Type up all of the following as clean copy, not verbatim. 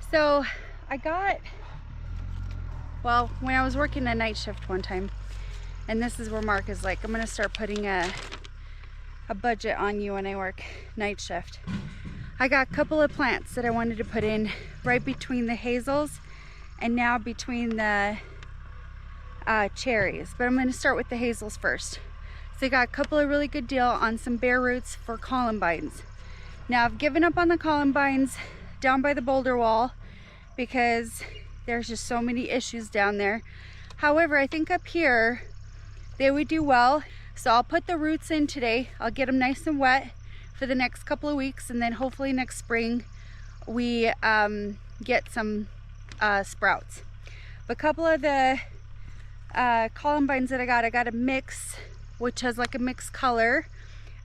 So I got, well, when I was working a night shift one time, and this is where Mark is like, I'm gonna start putting a budget on you when I work night shift. I got a couple of plants that I wanted to put in right between the hazels and now between the cherries, but I'm going to start with the hazels first. So I got a couple of really good deal on some bare roots for columbines. Now I've given up on the columbines down by the boulder wall because there's just so many issues down there. However, I think up here they would do well. So I'll put the roots in today. I'll get them nice and wet for the next couple of weeks, and then hopefully next spring we get some sprouts. A couple of the columbines that I got a mix, which has like a mixed color,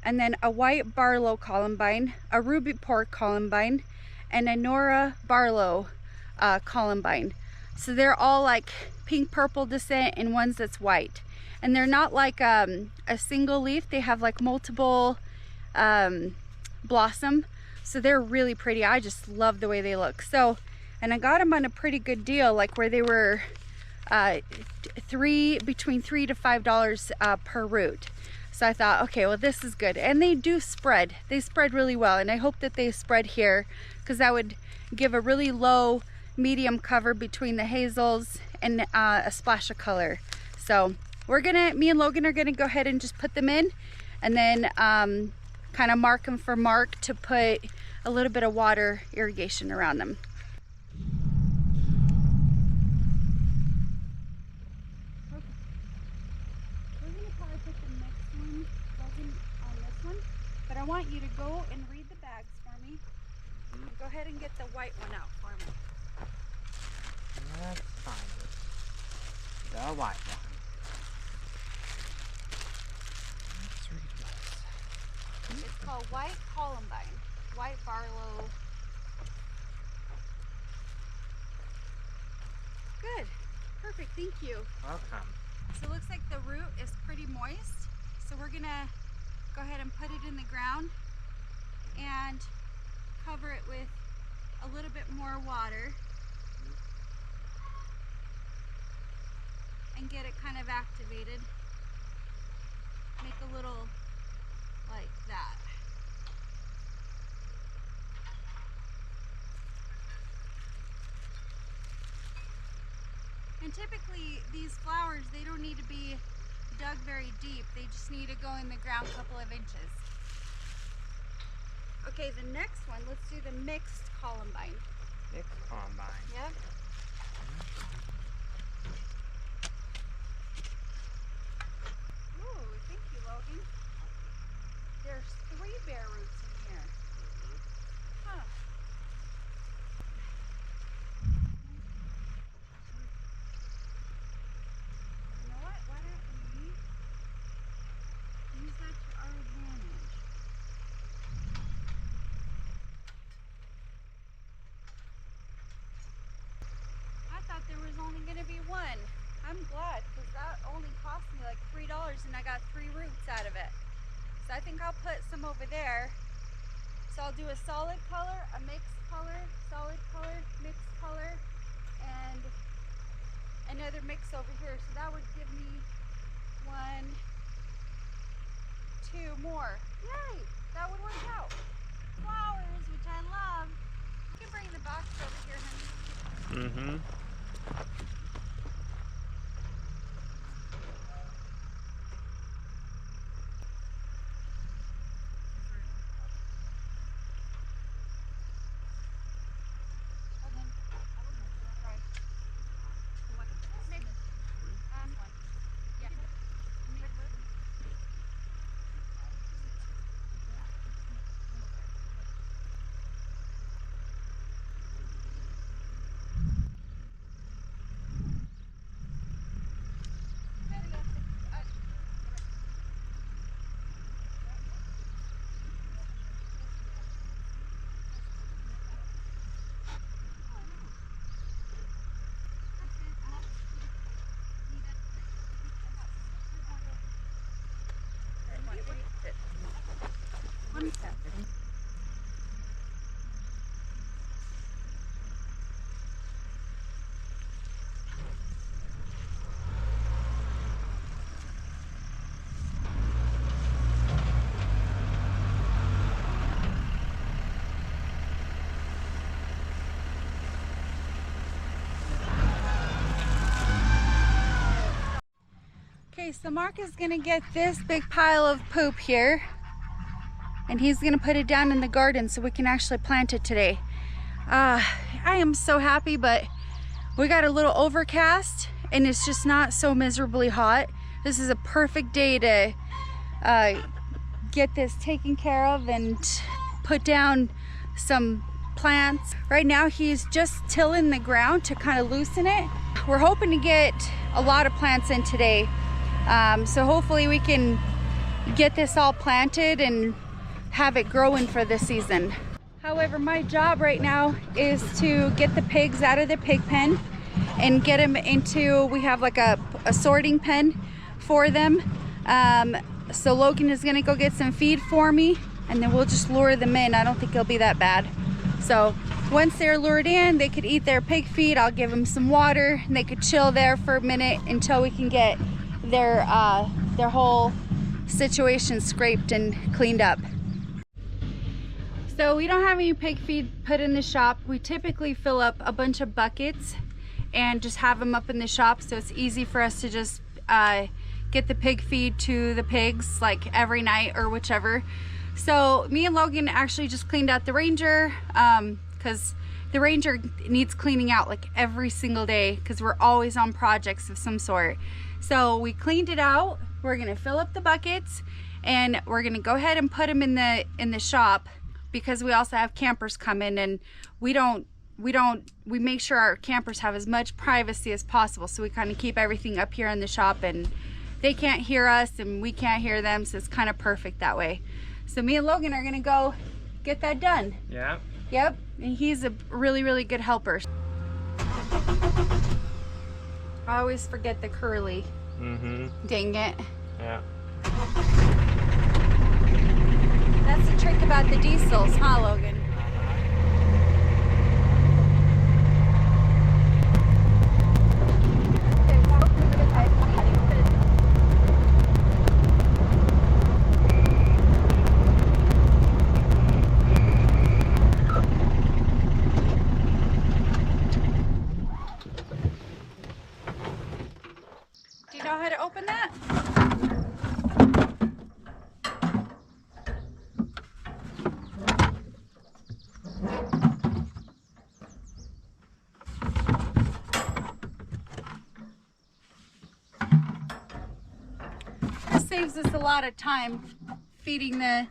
and then a white Barlow columbine, a ruby pork columbine, and a Nora Barlow columbine. So they're all like pink purple descent, and ones that's white. And they're not like a single leaf, they have like multiple blossom. So they're really pretty. I just love the way they look. So, and I got them on a pretty good deal, like where they were between $3 to $5 per root. So I thought, okay, well this is good. And they do spread. They spread really well, and I hope that they spread here because that would give a really low medium cover between the hazels and a splash of color. So me and Logan are gonna go ahead and just put them in, and then kind of mark them for Mark to put a little bit of water irrigation around them. Okay. We're gonna probably put the next one, Logan, on this one, but I want you to go and read the bags for me. And go ahead and get the white one out for me. Let's find it. The white one. It's called white columbine, white Barlow. Good, perfect, thank you. Welcome. So it looks like the root is pretty moist. So we're gonna go ahead and put it in the ground and cover it with a little bit more water and get it kind of activated. Make a little like that. And typically these flowers, they don't need to be dug very deep. They just need to go in the ground a couple of inches. Okay, the next one, let's do the mixed columbine. Mixed columbine. Yep. Ooh, thank you, Logan. There's 3 bare roots in here. Huh. You know what? Why don't we use that to our advantage? I thought there was only going to be one. I'm glad, because that only cost me like $3 and I got 3 roots out of it. So I think I'll put some over there. So I'll do a solid color, a mixed color, solid color, mixed color, and another mix over here. So that would give me 1, 2 more. Yay! That would work out. Flowers, which I love. You can bring the box over here, honey. Mm-hmm. Okay, so Mark is gonna get this big pile of poop here and he's gonna put it down in the garden so we can actually plant it today. I am so happy, but we got a little overcast and it's just not so miserably hot. This is a perfect day to get this taken care of and put down some plants. Right now he's just tilling the ground to kind of loosen it. We're hoping to get a lot of plants in today. So hopefully we can get this all planted and have it growing for this season. However, my job right now is to get the pigs out of the pig pen and get them into, we have like a sorting pen for them. So Logan is gonna go get some feed for me and then we'll just lure them in. I don't think it'll be that bad. So once they're lured in, they could eat their pig feed. I'll give them some water and they could chill there for a minute until we can get their whole situation scraped and cleaned up. So we don't have any pig feed put in the shop. We typically fill up a bunch of buckets and just have them up in the shop, so it's easy for us to just get the pig feed to the pigs like every night or whichever. So me and Logan actually just cleaned out the Ranger because the Ranger needs cleaning out like every single day because we're always on projects of some sort. So we cleaned it out. We're gonna fill up the buckets and we're gonna go ahead and put them in the shop because we also have campers coming and we make sure our campers have as much privacy as possible. So we kind of keep everything up here in the shop and they can't hear us and we can't hear them. So it's kind of perfect that way. So me and Logan are gonna go get that done. Yeah. Yep, and he's a really, really good helper. I always forget the curly. Mm-hmm. Dang it. Yeah. That's the trick about the diesels, huh, Logan? Do you know how to open that? This saves us a lot of time feeding the,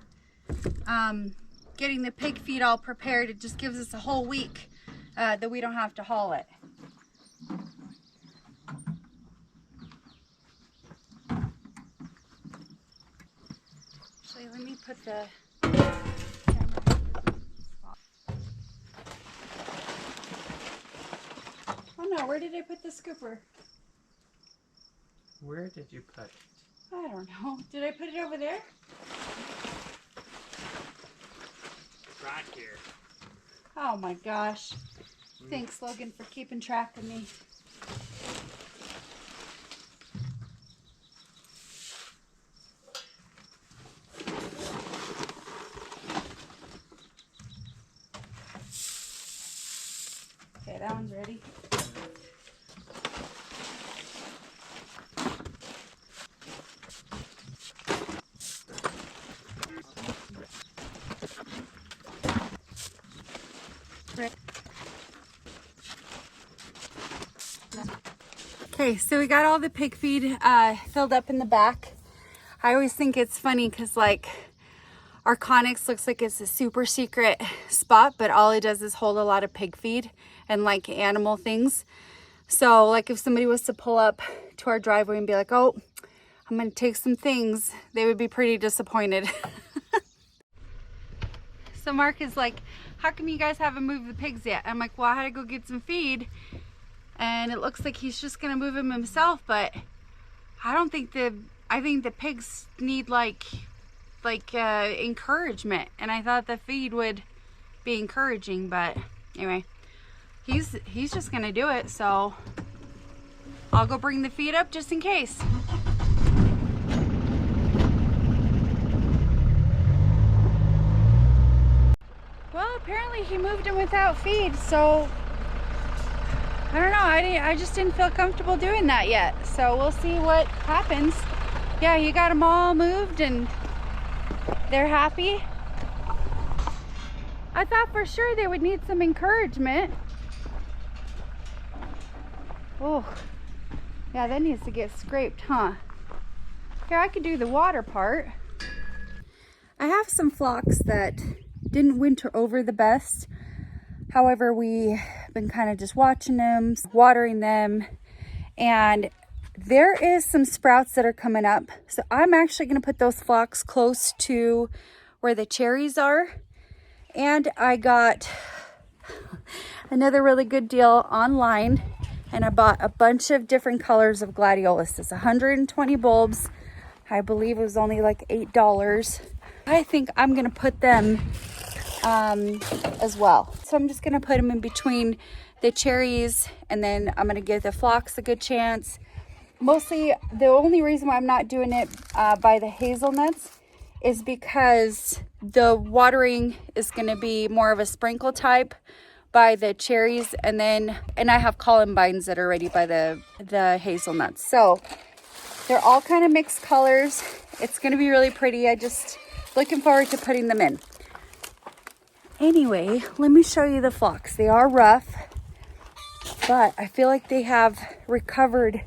getting the pig feed all prepared. It just gives us a whole week that we don't have to haul it. Actually, let me put the camera. Oh no, where did I put the scooper? Where did you put it? I don't know. Did I put it over there? Right here. Oh my gosh. Thanks, Logan, for keeping track of me. Okay, that one's ready. Okay, so we got all the pig feed filled up in the back. I always think it's funny because like our Conex looks like it's a super secret spot, but all it does is hold a lot of pig feed and like animal things. So like if somebody was to pull up to our driveway and be like, oh, I'm gonna take some things, they would be pretty disappointed. So Mark is like, how come you guys haven't moved the pigs yet? I'm like, well, I had to go get some feed. And it looks like he's just gonna move him himself, but I think the pigs need like encouragement, and I thought the feed would be encouraging, but anyway, he's just gonna do it, so I'll go bring the feed up just in case. Well, apparently he moved him without feed, so I don't know, I just didn't feel comfortable doing that yet, so we'll see what happens. Yeah, you got them all moved and they're happy. I thought for sure they would need some encouragement. Oh, yeah, that needs to get scraped, huh? Here, I could do the water part. I have some phlox that didn't winter over the best. However, we've been kind of just watching them, watering them, and there is some sprouts that are coming up. So I'm actually going to put those phlox close to where the cherries are. And I got another really good deal online, and I bought a bunch of different colors of gladioluses, 120 bulbs. I believe it was only like $8. I think I'm going to put them as well. So I'm just going to put them in between the cherries, and then I'm going to give the phlox a good chance. Mostly, the only reason why I'm not doing it by the hazelnuts is because the watering is going to be more of a sprinkle type by the cherries, and I have columbines that are ready by the hazelnuts. So they're all kind of mixed colors. It's going to be really pretty. I just looking forward to putting them in. Anyway, let me show you the phlox. They are rough, but I feel like they have recovered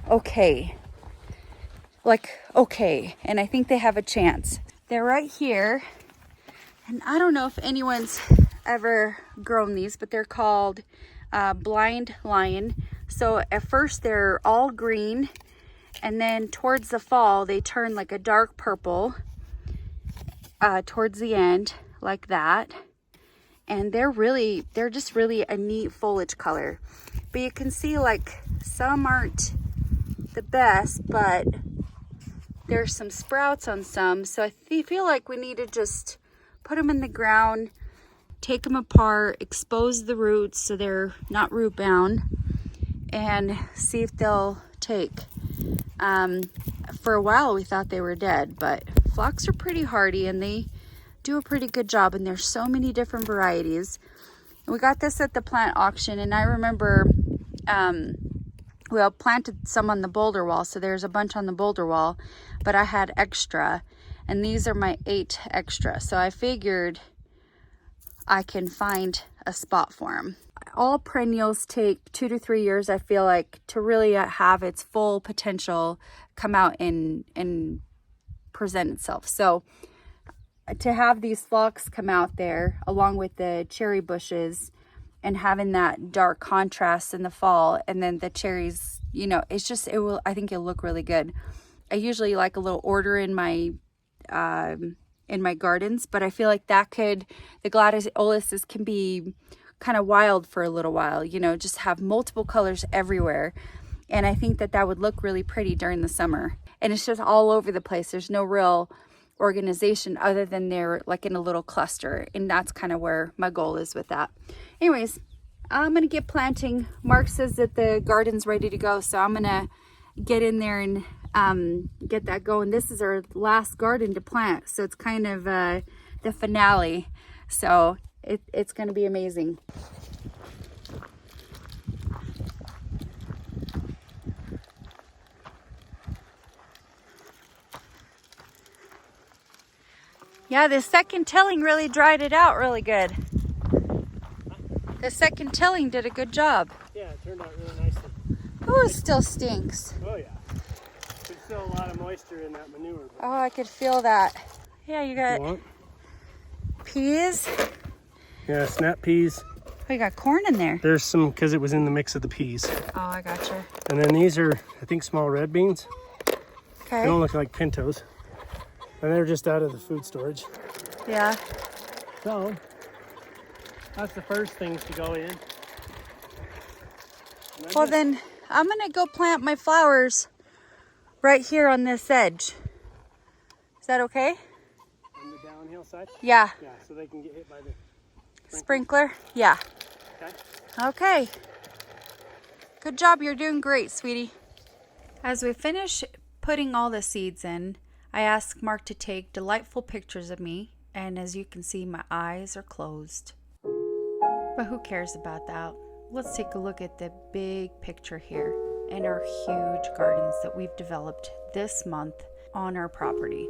okay. And I think they have a chance. They're right here, and I don't know if anyone's ever grown these, but they're called blind lion. So at first they're all green, and then towards the fall they turn like a dark purple towards the end, like that. And they're just really a neat foliage color. But you can see like some aren't the best, but there's some sprouts on some. So I feel like we need to just put them in the ground, take them apart, expose the roots so they're not root bound, and see if they'll take. For a while we thought they were dead, but phlox are pretty hardy and they do a pretty good job, and there's so many different varieties. And we got this at the plant auction, and I remember we all planted some on the boulder wall, so there's a bunch on the boulder wall, but I had extra, and these are my 8 extra, so I figured I can find a spot for them. All perennials take 2 to 3 years, I feel like, to really have its full potential come out and present itself. So to have these phlox come out there along with the cherry bushes and having that dark contrast in the fall, and then the cherries, you know, I think it'll look really good. I usually like a little order in my gardens, but I feel like the gladioluses can be kind of wild for a little while, you know, just have multiple colors everywhere. And I think that would look really pretty during the summer. And it's just all over the place. There's no real organization other than they're like in a little cluster, and that's kind of where my goal is with that. Anyways, I'm gonna get planting. Mark says that the garden's ready to go, so I'm gonna get in there and get that going. This is our last garden to plant, so it's kind of the finale, so it's gonna be amazing. Yeah, the second tilling really dried it out really good. The second tilling did a good job. Yeah, it turned out really nicely. Oh, it still stinks. Oh yeah. There's still a lot of moisture in that manure. Oh, I could feel that. Yeah, you got peas. Yeah, snap peas. Oh, you got corn in there. There's some, because it was in the mix of the peas. Oh, I gotcha. And then these are, I think, small red beans. Okay. They don't look like pintos. And they're just out of the food storage. Yeah. So, that's the first things to go in. Well, then I'm going to go plant my flowers right here on this edge. Is that okay? On the downhill side? Yeah. Yeah, so they can get hit by the sprinkler? Yeah. Okay. Okay. Good job. You're doing great, sweetie. As we finish putting all the seeds in, I asked Mark to take delightful pictures of me, and as you can see, my eyes are closed. But who cares about that? Let's take a look at the big picture here and our huge gardens that we've developed this month on our property.